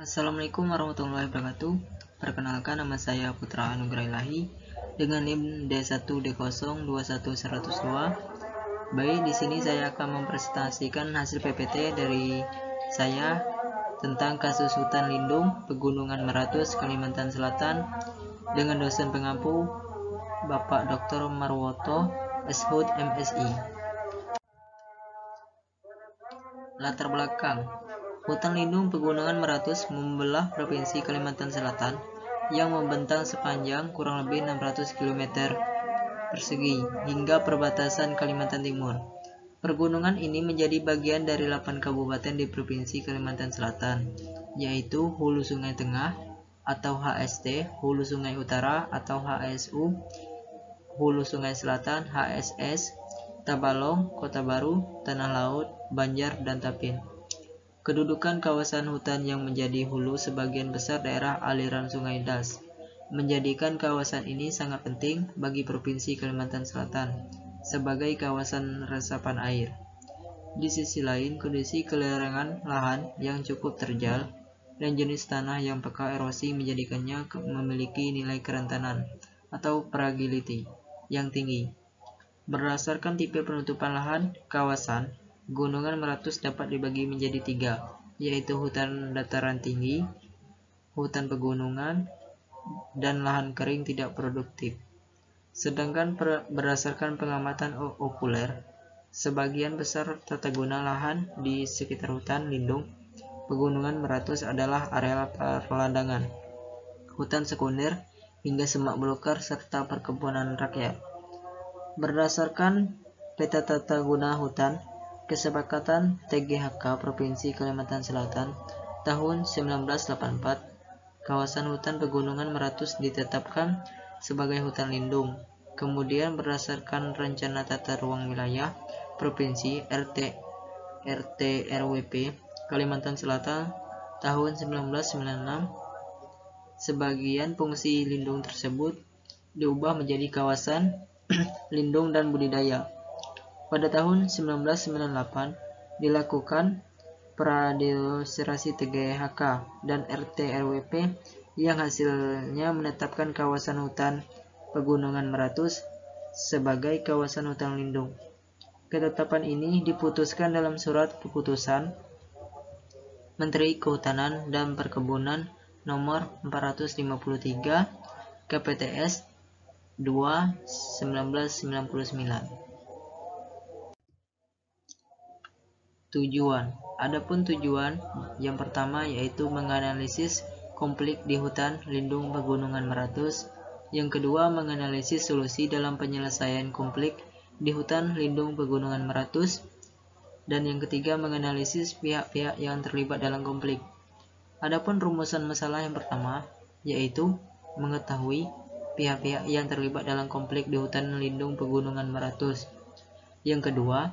Assalamualaikum warahmatullahi wabarakatuh. Perkenalkan, nama saya Putra Anugerah Ilahi dengan NIM D1D021102. Baik, di sini saya akan mempresentasikan hasil PPT dari saya tentang kasus hutan lindung Pegunungan Meratus, Kalimantan Selatan dengan dosen pengampu Bapak Dr. Marwoto, SHUT MSI. Latar belakang: hutan lindung Pegunungan Meratus membelah Provinsi Kalimantan Selatan yang membentang sepanjang kurang lebih 600 km persegi hingga perbatasan Kalimantan Timur. Pergunungan ini menjadi bagian dari 8 kabupaten di Provinsi Kalimantan Selatan, yaitu Hulu Sungai Tengah atau HST, Hulu Sungai Utara atau HSU, Hulu Sungai Selatan HSS, Tabalong, Kota Baru, Tanah Laut, Banjar, dan Tapin. Kedudukan kawasan hutan yang menjadi hulu sebagian besar daerah aliran Sungai Das, menjadikan kawasan ini sangat penting bagi Provinsi Kalimantan Selatan sebagai kawasan resapan air. Di sisi lain, kondisi kelerengan lahan yang cukup terjal dan jenis tanah yang peka erosi menjadikannya memiliki nilai kerentanan atau fragility yang tinggi. Berdasarkan tipe penutupan lahan kawasan, Gunungan Meratus dapat dibagi menjadi 3, yaitu hutan dataran tinggi, hutan pegunungan, dan lahan kering tidak produktif. Sedangkan berdasarkan pengamatan okuler, sebagian besar tata guna lahan di sekitar hutan lindung Pegunungan Meratus adalah areal perlandangan, hutan sekunder, hingga semak belukar serta perkebunan rakyat. Berdasarkan peta tata guna hutan Kesepakatan TGHK Provinsi Kalimantan Selatan tahun 1984, kawasan hutan Pegunungan Meratus ditetapkan sebagai hutan lindung. Kemudian berdasarkan Rencana Tata Ruang Wilayah Provinsi RT/RW/P Kalimantan Selatan tahun 1996, sebagian fungsi lindung tersebut diubah menjadi kawasan lindung dan budidaya. Pada tahun 1998 dilakukan prademonstrasi TGHK dan RT/RW/P yang hasilnya menetapkan kawasan hutan Pegunungan Meratus sebagai kawasan hutan lindung. Ketetapan ini diputuskan dalam surat keputusan Menteri Kehutanan dan Perkebunan nomor 453 KPTS 2/1999. Tujuan. Adapun tujuan yang pertama yaitu menganalisis konflik di hutan lindung Pegunungan Meratus, yang kedua menganalisis solusi dalam penyelesaian konflik di hutan lindung Pegunungan Meratus, dan yang ketiga menganalisis pihak-pihak yang terlibat dalam konflik. Adapun rumusan masalah yang pertama yaitu mengetahui pihak-pihak yang terlibat dalam konflik di hutan lindung Pegunungan Meratus. Yang kedua,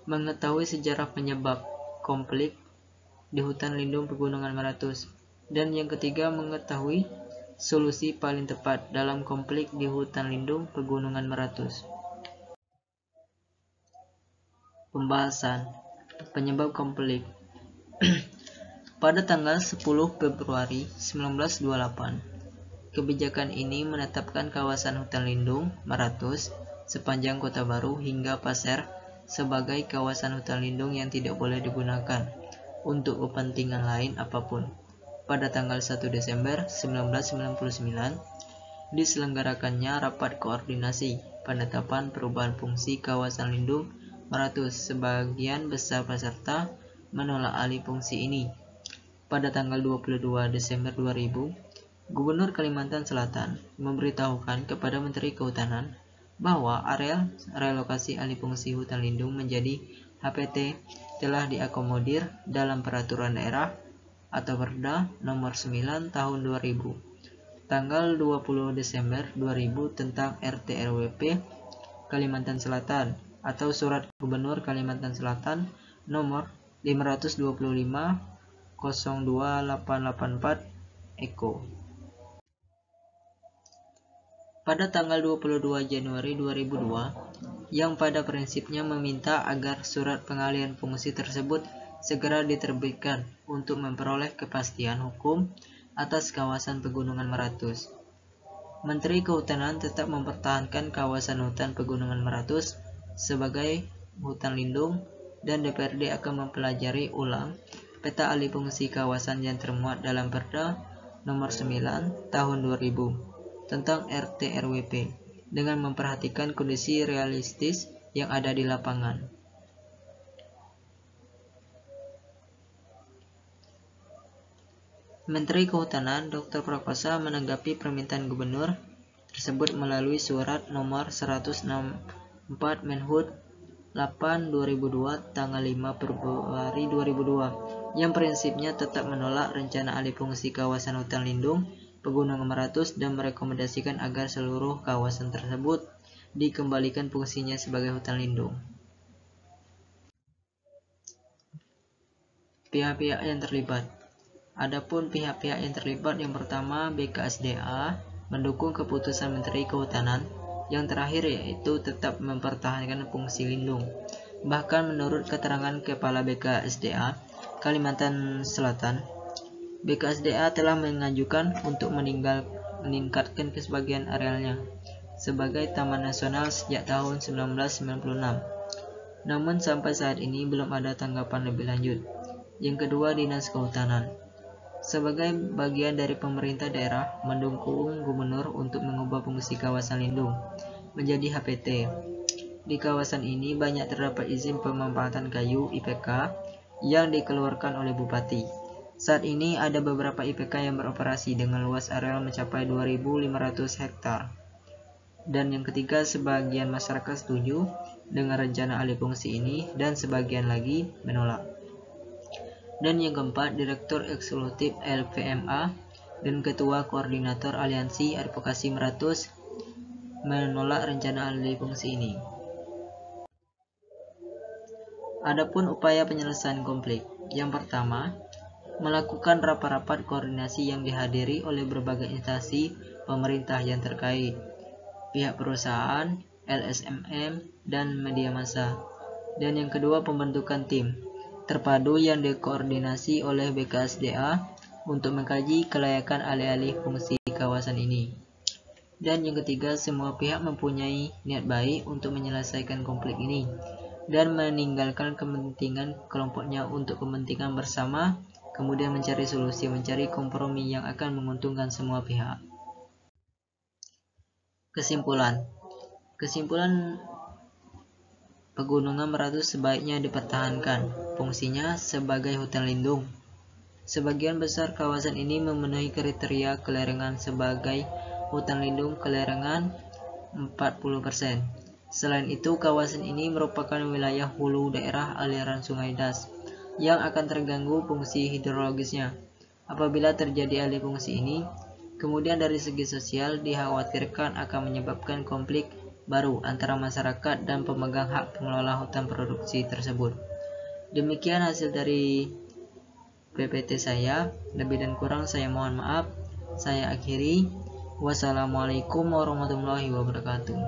mengetahui sejarah penyebab konflik di hutan lindung Pegunungan Meratus. Dan yang ketiga, mengetahui solusi paling tepat dalam konflik di hutan lindung Pegunungan Meratus. Pembahasan penyebab konflik. Pada tanggal 10 Februari 1928, kebijakan ini menetapkan kawasan hutan lindung Meratus sepanjang Kota Baru hingga Pasir sebagai kawasan hutan lindung yang tidak boleh digunakan untuk kepentingan lain apapun. Pada tanggal 1 Desember 1999, diselenggarakannya rapat koordinasi penetapan perubahan fungsi kawasan lindung Meratus. Sebagian besar peserta menolak alih fungsi ini. Pada tanggal 22 Desember 2000, Gubernur Kalimantan Selatan memberitahukan kepada Menteri Kehutanan bahwa areal relokasi alih fungsi hutan lindung menjadi HPT telah diakomodir dalam Peraturan Daerah atau Perda Nomor 9 Tahun 2000, tanggal 20 Desember 2000 tentang RT/RW/P Kalimantan Selatan atau Surat Gubernur Kalimantan Selatan Nomor 525/02884 Eko. Pada tanggal 22 Januari 2002, yang pada prinsipnya meminta agar surat pengalihan fungsi tersebut segera diterbitkan untuk memperoleh kepastian hukum atas kawasan Pegunungan Meratus. Menteri Kehutanan tetap mempertahankan kawasan hutan Pegunungan Meratus sebagai hutan lindung, dan DPRD akan mempelajari ulang peta alih fungsi kawasan yang termuat dalam Perda Nomor 9 Tahun 2000 tentang RT/RWP dengan memperhatikan kondisi realistis yang ada di lapangan. Menteri Kehutanan Dr. Prakosa menanggapi permintaan gubernur tersebut melalui surat nomor 164 Menhub 8/2002 tanggal 5 Februari 2002 yang prinsipnya tetap menolak rencana alih fungsi kawasan hutan lindung Pegunungan Meratus dan merekomendasikan agar seluruh kawasan tersebut dikembalikan fungsinya sebagai hutan lindung. Pihak-pihak yang terlibat. Adapun pihak-pihak yang terlibat, yang pertama BKSDA mendukung keputusan Menteri Kehutanan, yang terakhir yaitu tetap mempertahankan fungsi lindung. Bahkan menurut keterangan Kepala BKSDA Kalimantan Selatan, BKSDA telah mengajukan untuk meningkatkan kesebagian arealnya sebagai taman nasional sejak tahun 1996. Namun sampai saat ini belum ada tanggapan lebih lanjut. Yang kedua, Dinas Kehutanan. Sebagai bagian dari pemerintah daerah mendukung gubernur untuk mengubah fungsi kawasan lindung menjadi HPT. Di kawasan ini banyak terdapat izin pemanfaatan kayu IPK yang dikeluarkan oleh Bupati. Saat ini ada beberapa IPK yang beroperasi dengan luas areal mencapai 2.500 hektar. Dan yang ketiga, sebagian masyarakat setuju dengan rencana alih fungsi ini dan sebagian lagi menolak. Dan yang keempat, Direktur Eksekutif LPMA dan Ketua Koordinator Aliansi Advokasi Meratus menolak rencana alih fungsi ini. Adapun upaya penyelesaian konflik. Yang pertama, melakukan rapat-rapat koordinasi yang dihadiri oleh berbagai instansi pemerintah yang terkait, pihak perusahaan, LSMM, dan media massa. Dan yang kedua, pembentukan tim terpadu yang dikoordinasi oleh BKSDA untuk mengkaji kelayakan alih-alih fungsi kawasan ini. Dan yang ketiga, semua pihak mempunyai niat baik untuk menyelesaikan konflik ini dan meninggalkan kepentingan kelompoknya untuk kepentingan bersama, kemudian mencari solusi, mencari kompromi yang akan menguntungkan semua pihak. Kesimpulan Pegunungan Meratus sebaiknya dipertahankan fungsinya sebagai hutan lindung. Sebagian besar kawasan ini memenuhi kriteria kelerengan sebagai hutan lindung kelerengan 40%. Selain itu, kawasan ini merupakan wilayah hulu daerah aliran Sungai Das yang akan terganggu fungsi hidrologisnya apabila terjadi alih fungsi ini. Kemudian dari segi sosial dikhawatirkan akan menyebabkan konflik baru antara masyarakat dan pemegang hak pengelola hutan produksi tersebut. Demikian hasil dari PPT saya. Lebih dan kurang saya mohon maaf. Saya akhiri. Wassalamualaikum warahmatullahi wabarakatuh.